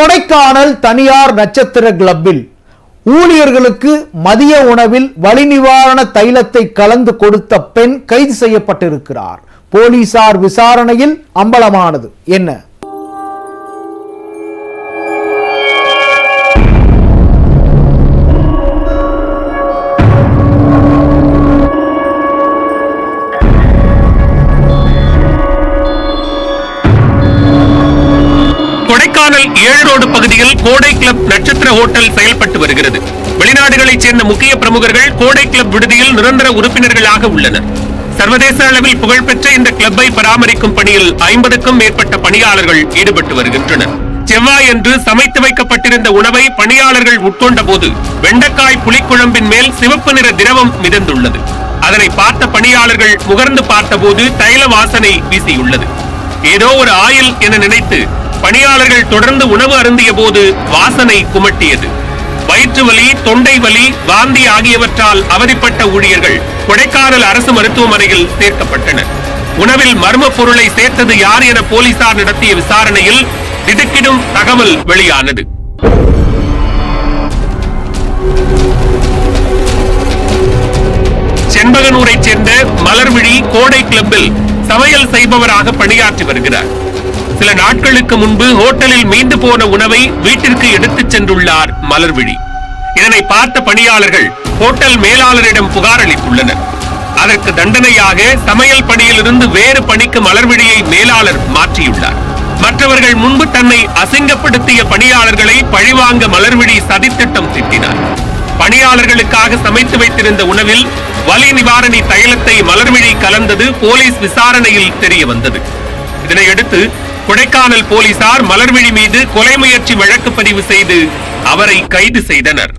கொடைக்கானல் தனியார் நட்சத்திர கிளப்பில் ஊழியர்களுக்கு மதிய உணவில் வலி நிவாரண தைலத்தை கலந்து கொடுத்த பெண் கைது செய்யப்பட்டிருக்கிறார். போலீசார் விசாரணையில் அம்பலமானது என்ன? கொடைக்கானல் 7 ரோடு பகுதியில் கோடை கிளப் நட்சத்திர ஹோட்டல் செயல்பட்டு வருகிறது. வெளிநாடுகளைச் சேர்ந்த முக்கிய பிரமுகர்கள் கோடை கிளப் விடுதியில் நிரந்தர உறுப்பினர்களாக உள்ளனர். சர்வதேச அளவில் புகழ்பெற்ற இந்த கிளப்பை பராமரிக்கும் பணியில் 50க்கும் மேற்பட்ட பணியாளர்கள் ஈடுபட்டு வருகின்றனர். செவ்வாயன்று சமைத்து வைக்கப்பட்டிருந்த உணவை பணியாளர்கள் உட்கொண்ட போது வெண்டைக்காய் புளிக்குழம்பின் மேல் சிவப்பு நிற திரவம் மிதந்துள்ளது. அதனை பார்த்த பணியாளர்கள் முகர்ந்து பார்த்தபோது தைல வாசனை வீசியுள்ளது. ஏதோ ஒரு ஆயில் என நினைத்து பணியாளர்கள் தொடர்ந்து உணவு அருந்திய போது வாசனை குமட்டியது. வயிற்று வலி, தொண்டை வலி, வாந்தி ஆகியவற்றால் அவதிப்பட்ட ஊழியர்கள் கொடைக்கானல் அரசு மருத்துவமனையில் சேர்க்கப்பட்டனர். உணவில் மர்ம பொருளை சேர்த்தது யார் என போலீசார் நடத்திய விசாரணையில் திடுக்கிடும் தகவல் வெளியானது. செண்பகனூரைச் சேர்ந்த மலர்விழி கோடை கிளப்பில் சமையல் செய்பவராக பணியாற்றி வருகிறார். சில நாட்களுக்கு முன்பு ஹோட்டலில் மீந்து போன உணவை வீட்டிற்கு எடுத்துச் சென்றுள்ளார் மலர்விழி. இதனை பார்த்த பணியாளர்கள் ஹோட்டல் மேலாளரிடம் புகார் அளித்துள்ளனர். அதற்கு தண்டனையாக சமையல் பணியிலிருந்து வேறு பணிக்கு மலர்விழியை மேலாளர் மாற்றியுள்ளார். மற்றவர்கள் முன்பு தன்னை அசிங்கப்படுத்திய பணியாளர்களை பழிவாங்க மலர்விழி சதித்திட்டம் தீட்டினார். பணியாளர்களுக்காக சமைத்து வைத்திருந்த உணவில் வலி நிவாரணி தைலத்தை மலர்விழி கலந்தது போலீஸ் விசாரணையில் தெரிய வந்தது. இதனையடுத்து கொடைக்கானல் போலீசார் மலர்விழி மீது கொலை முயற்சி வழக்கு பதிவு செய்து அவரை கைது செய்தனர்.